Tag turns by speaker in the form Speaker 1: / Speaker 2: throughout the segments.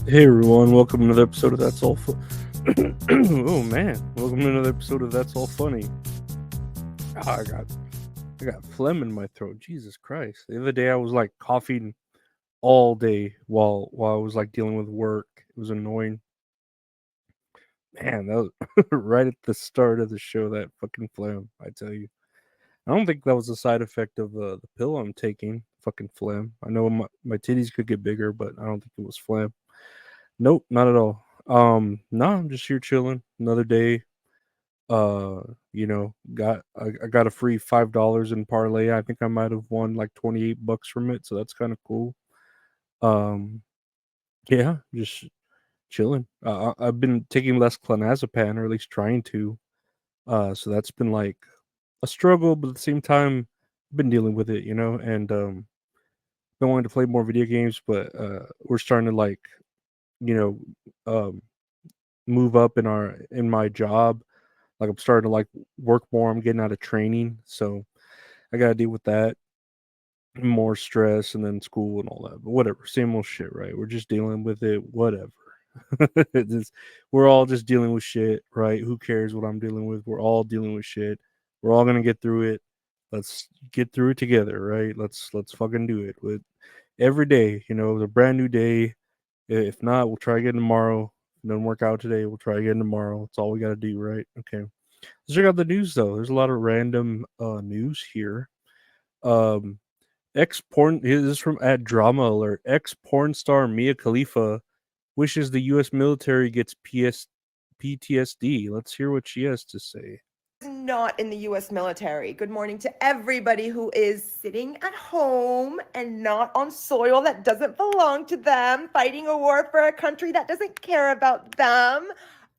Speaker 1: Hey everyone, welcome to another episode of That's All Oh man, welcome to another episode of That's All Funny. I got phlegm in my throat. Jesus Christ. The other day I was like coughing all day while I was like dealing with work. It was annoying. Man, that was right at the start of the show, that fucking phlegm, I tell you. I don't think that was a side effect of the pill I'm taking. Fucking phlegm. I know my titties could get bigger, but I don't think it was phlegm. Nope, not at all. No, I'm just here chilling. Another day. I got a free $5 in parlay. I think I might have won like 28 bucks from it, so that's kind of cool. Um, yeah, just chilling. I've been taking less clonazepam, or at least trying to. So that's been like a struggle, but at the same time, I've been dealing with it, and been wanting to play more video games, but we're starting to like, you know, um, move up in my job. Like I'm starting to like work more. I'm getting out of training, so I gotta deal with that. More stress and then school and all that. But whatever, same old shit, right? We're just dealing with it. Whatever. It's- we're all just dealing with shit, right? Who cares what I'm dealing with? We're all dealing with shit. We're all gonna get through it. Let's get through it together, right? Let's fucking do it. With every day, a brand new day. If not, we'll try again tomorrow. If it doesn't work out today, we'll try again tomorrow. That's all we gotta do, right? Okay. Let's check out the news though. There's a lot of random news here. Um Ex porn This is from at Drama Alert. Ex porn star Mia Khalifa wishes the US military gets PTSD. Let's hear what she has to say.
Speaker 2: Not in the US military. Good morning to everybody who is sitting at home and not on soil that doesn't belong to them, fighting a war for a country that doesn't care about them.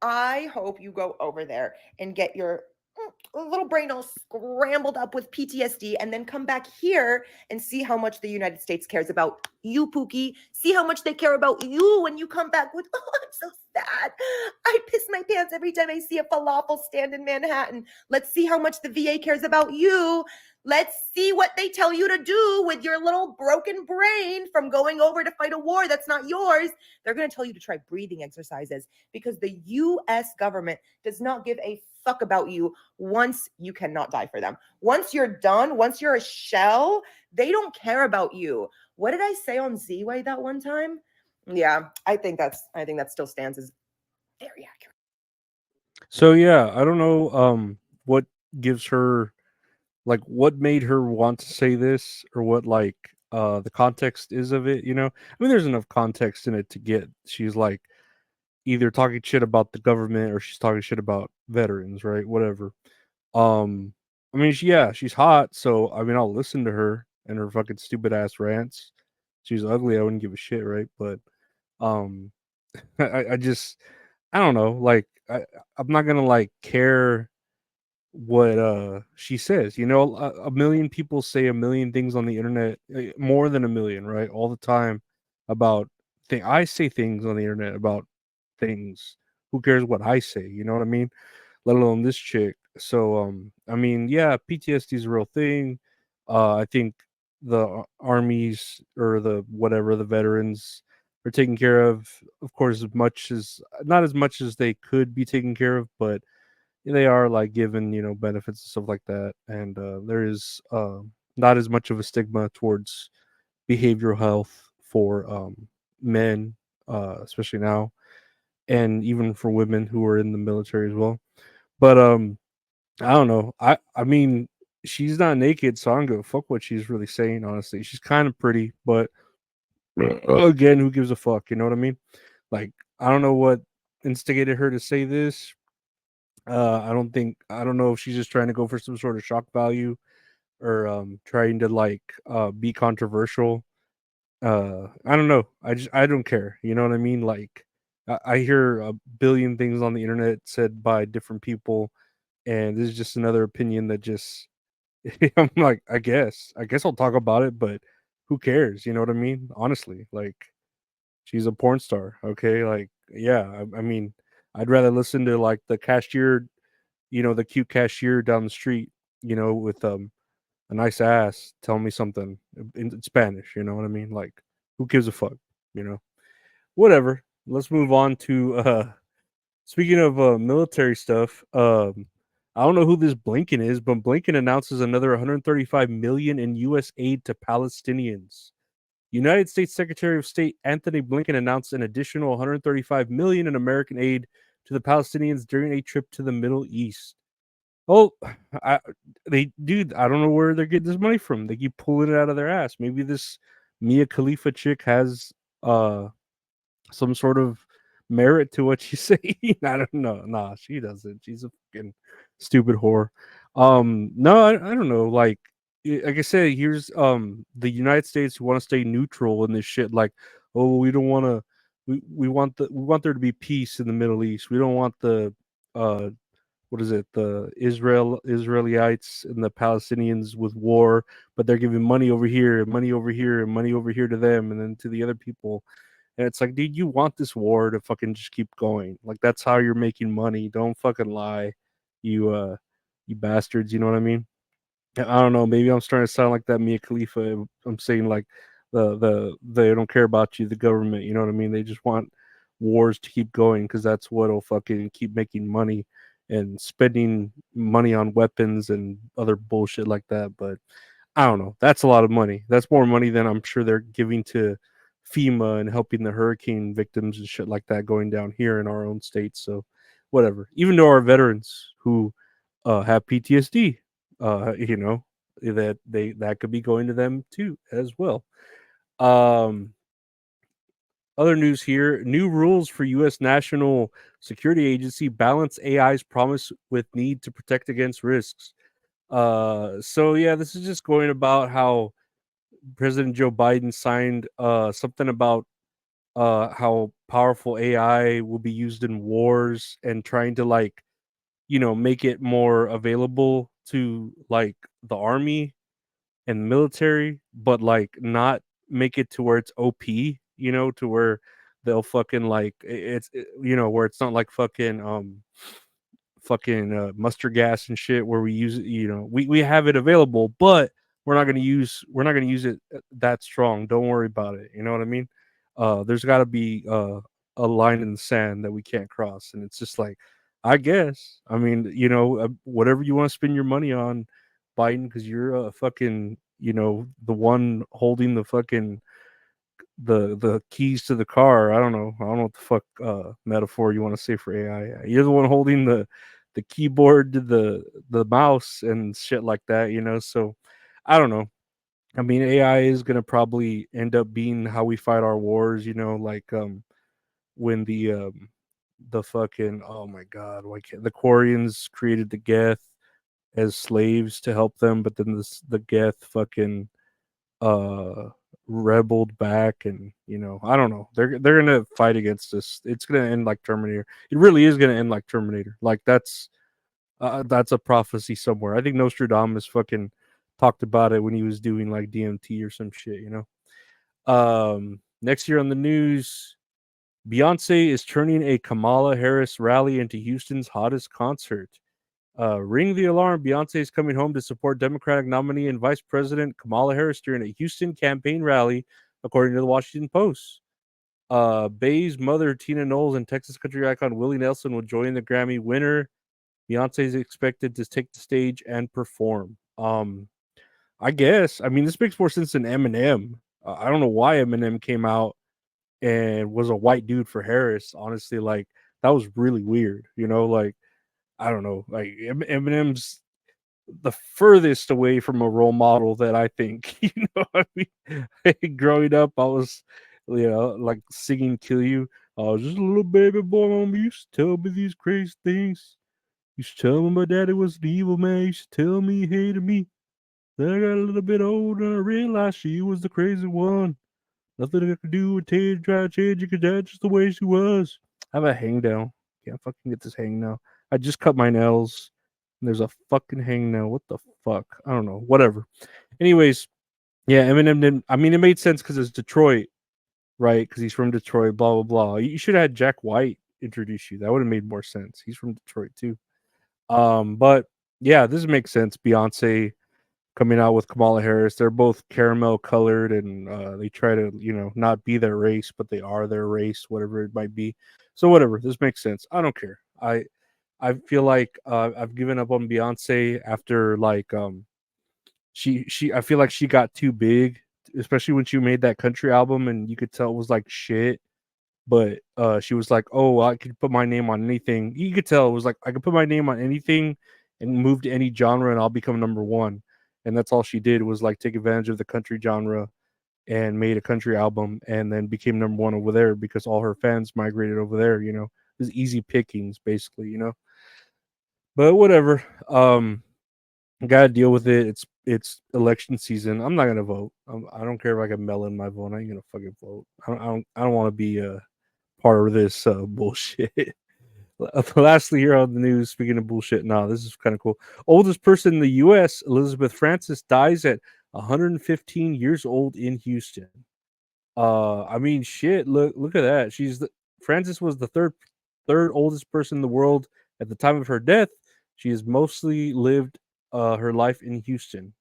Speaker 2: I hope you go over there and get your little brain all scrambled up with PTSD and then come back here and see how much the United States cares about you, Pookie. See how much they care about you when you come back with, oh, I'm so sad. I piss my pants every time I see a falafel stand in Manhattan. Let's see how much the VA cares about you. Let's see what they tell you to do with your little broken brain from going over to fight a war that's not yours. They're going to tell you to try breathing exercises because the US government does not give a fuck about you once you cannot die for them. Once you're done, once you're a shell, they don't care about you. What did I say on Z-Way that one time? Yeah, I think that still stands as very accurate.
Speaker 1: So yeah, I don't know what gives her, like, what made her want to say this, or what, like, the context is of it. I mean, there's enough context in it to get she's like either talking shit about the government, or she's talking shit about veterans, right? Whatever. Um, I mean, she's hot, so I mean, I'll listen to her and her fucking stupid ass rants. She's ugly, I wouldn't give a shit, right? But um, I just, I don't know, like, I'm not gonna like care what she says. A million people say a million things on the internet, more than a million, right? All the time about thing. I say things on the internet about things. Who cares what I say? You know what I mean? Let alone this chick. So I mean, yeah, PTSD is a real thing. I think the armies, or the whatever, the veterans are taken care of course, as much as, not as much as they could be taken care of, but they are like given, benefits and stuff like that. And there is not as much of a stigma towards behavioral health for men, especially now, and even for women who are in the military as well. But I don't know. I mean, she's not naked, so I don't give a fuck what she's really saying. Honestly, she's kind of pretty, but again, who gives a fuck? You know what I mean? Like, I don't know what instigated her to say this. I don't know if she's just trying to go for some sort of shock value, or trying to like be controversial. I don't know. I don't care. You know what I mean? Like, I hear a billion things on the internet said by different people, and this is just another opinion that just I'm like, I guess I'll talk about it, but who cares? You know what I mean? Honestly, like, she's a porn star, okay? Like, yeah, I mean, I'd rather listen to like the cashier, the cute cashier down the street, with a nice ass, tell me something in Spanish. You know what I mean? Like, who gives a fuck? You know, whatever. let's move on to speaking of military stuff. I don't know who this Blinken is, but Blinken announces another 135 million in U.S. aid to Palestinians. United States Secretary of State Anthony Blinken announced an additional 135 million in American aid to the Palestinians during a trip to the Middle East. Oh, I, dude, I don't know where they're getting this money from. They keep pulling it out of their ass. Maybe this Mia Khalifa chick has uh some sort of merit to what she's saying. I don't know. Nah, she doesn't. She's a fucking stupid whore. No, I don't know. Like I said, here's the United States want to stay neutral in this shit. Like, oh, we don't want to. We want there to be peace in the Middle East. We don't want the uh what is it, the Israelites and the Palestinians with war, but they're giving money over here and money over here and money over here to them and then to the other people. And it's like, dude, you want this war to fucking just keep going. Like that's how you're making money. Don't fucking lie. You bastards, you know what I mean? I don't know, maybe I'm starting to sound like that Mia Khalifa. I'm saying like they don't care about you, the government, you know what I mean? They just want wars to keep going because that's what'll fucking keep making money and spending money on weapons and other bullshit like that. But I don't know. That's a lot of money. That's more money than I'm sure they're giving to FEMA and helping the hurricane victims and shit like that going down here in our own state. So, whatever. Even though our veterans who have PTSD, you know, that could be going to them too as well. Um, Other news here: new rules for U.S. National Security Agency balance AI's promise with need to protect against risks. So yeah, this is just going about how President Joe Biden signed something about how powerful AI will be used in wars and trying to like make it more available to like the army and military, but like not make it to where it's OP, to where they'll fucking like where it's not like fucking mustard gas and shit where we use it, we have it available, but we're not gonna use it that strong. Don't worry about it. You know what I mean? There's got to be a line in the sand that we can't cross, and it's just like, I guess. I mean, whatever you want to spend your money on, Biden, because you're a fucking, the one holding the fucking the keys to the car. I don't know what the fuck metaphor you want to say for AI. You're the one holding the keyboard to the mouse and shit like that, So I don't know. I mean, AI is gonna probably end up being how we fight our wars, like when the fucking, oh my god, why can't the Quarians created the Geth as slaves to help them, but then the Geth fucking uh rebelled back, and I don't know, they're gonna fight against us. It's gonna end like Terminator. It really is gonna end like Terminator. Like that's a prophecy somewhere. I think Nostradamus fucking talked about it when he was doing like DMT or some shit, Next year on the news, Beyonce is turning a Kamala Harris rally into Houston's hottest concert. Ring the alarm. Beyonce is coming home to support Democratic nominee and Vice President Kamala Harris during a Houston campaign rally, according to the Washington Post. Bay's mother, Tina Knowles, and Texas country icon Willie Nelson will join the Grammy winner. Beyonce is expected to take the stage and perform. I guess. I mean, this makes more sense than Eminem. I don't know why Eminem came out and was a white dude for Harris. Honestly, like that was really weird. Like I don't know. Like Eminem's the furthest away from a role model that I think. I mean, growing up, I was, like singing "Kill You." I was just a little baby boy. Mom used to tell me these crazy things. Used to tell me my daddy was an evil man. Used to tell me he hated me. Then I got a little bit older and I realized she was the crazy one. Nothing I could do would try to change it because that's just the way she was. I have a hangnail. Can't fucking get this hangnail. I just cut my nails. And there's a fucking hangnail. What the fuck? I don't know. Whatever. Anyways, yeah, Eminem didn't. I mean, it made sense because it's Detroit, right? Because he's from Detroit. Blah blah blah. You should have had Jack White introduce you. That would have made more sense. He's from Detroit too. But yeah, this makes sense. Beyonce coming out with Kamala Harris. They're both caramel colored, and they try to, not be their race, but they are their race, whatever it might be. So whatever, this makes sense. I don't care. I feel like I've given up on Beyonce after like she I feel like she got too big, especially when she made that country album, and you could tell it was like shit. But she was like, "Oh, I could put my name on anything." You could tell it was like I could put my name on anything and move to any genre, and I'll become number one. And that's all she did was like take advantage of the country genre and made a country album, and then became number one over there because all her fans migrated over there. It was easy pickings, basically. But whatever. Gotta deal with it. It's election season. I'm not gonna vote. I don't care if I can mail in my vote. I ain't gonna fucking vote. I don't want to be part of this bullshit. Lastly, here on the news, speaking of bullshit, no, this is kind of cool. Oldest person in the U.S., Elizabeth Francis, dies at 115 years old in Houston. I mean, shit. Look at that. Francis was the third oldest person in the world at the time of her death. She has mostly lived her life in Houston.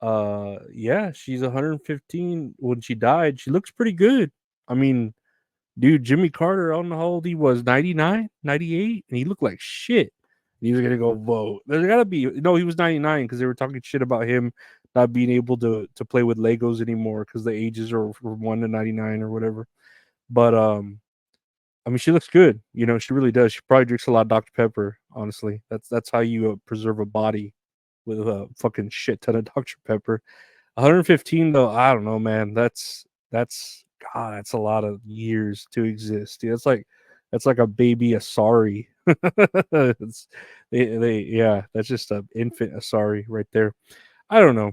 Speaker 1: Yeah, she's 115 when she died. She looks pretty good. I mean, dude, Jimmy Carter, I don't know how old he was, 99, 98, and he looked like shit. He was gonna go vote. There's gotta be no, he was 99 because they were talking shit about him not being able to play with Legos anymore because the ages are from 1 to 99 or whatever. But I mean, she looks good. She really does. She probably drinks a lot of Dr. Pepper. Honestly, that's how you preserve a body with a fucking shit ton of Dr. Pepper. 115 though, I don't know, man. That's God, that's a lot of years to exist. Dude. That's like a baby Asari. it's, yeah, that's just an infant Asari right there. I don't know.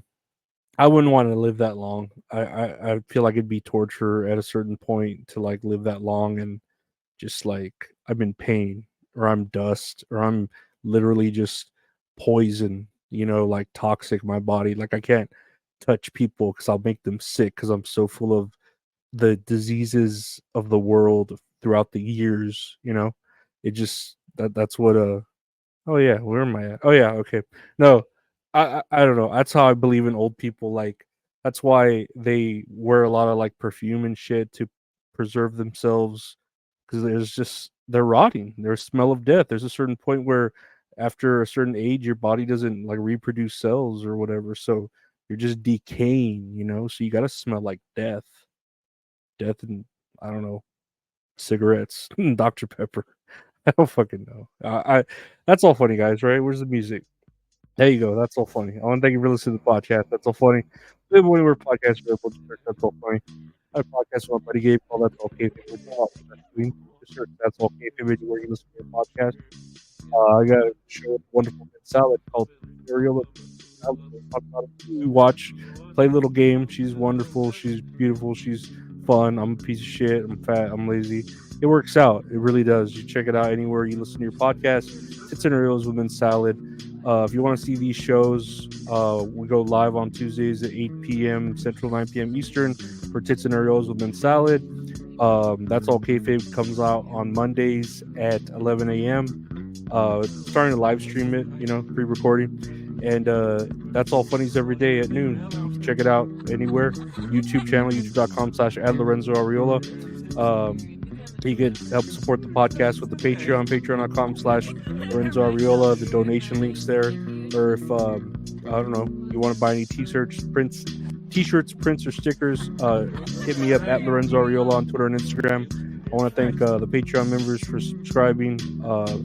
Speaker 1: I wouldn't want to live that long. I feel like it'd be torture at a certain point to like live that long and just like I'm in pain or I'm dust or I'm literally just poison, like toxic my body. Like I can't touch people because I'll make them sick because I'm so full of the diseases of the world throughout the years. It just that's what oh yeah, where am I at? Oh yeah, okay. No, I don't know. That's how I believe in old people. Like that's why they wear a lot of like perfume and shit to preserve themselves because they're rotting. There's smell of death. There's a certain point where after a certain age, your body doesn't like reproduce cells or whatever. So you're just decaying. So you gotta smell like death, and I don't know, cigarettes, Dr. Pepper. I don't fucking know. I That's all funny, guys. Right? Where's the music? There you go. That's all funny. I want to thank you for listening to the podcast. That's all funny. Live anywhere podcast available. Just search That's all funny. I have a podcast with my buddy Gabe called That's All Kayfabe. We're doing a lot of wrestling. Just search That's All Kayfabe anywhere you listen to your podcast. I got a show with wonderful Mint Salad called Ariel. We watch, play a little game. She's wonderful. She's beautiful. She's fun. I'm a piece of shit. I'm fat. I'm lazy. It works out. It really does. You check it out anywhere you listen to your podcast. Tits and Ariels with Mint Salad. If you want to see these shows, we go live on Tuesdays at 8 p.m. Central, 9 p.m. Eastern for Tits and Ariels with Mint Salad. That's All Kayfabe comes out on Mondays at 11 a.m. Starting to live stream it, pre-recording, and That's All Funnies every day at noon. You can check it out anywhere. YouTube channel, youtube.com/@Lorenzo Ariola. You can help support the podcast with the Patreon, patreon.com/Lorenzo Ariola. The donation links there. Or if I don't know, you want to buy any t-shirts, prints, or stickers, hit me up at Lorenzo Ariola on Twitter and Instagram. I want to thank the Patreon members for subscribing,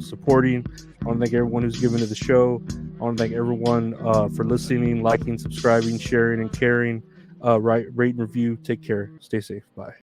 Speaker 1: supporting. I want to thank everyone who's given to the show. I want to thank everyone for listening, liking, subscribing, sharing, and caring. Rate and review. Take care. Stay safe. Bye.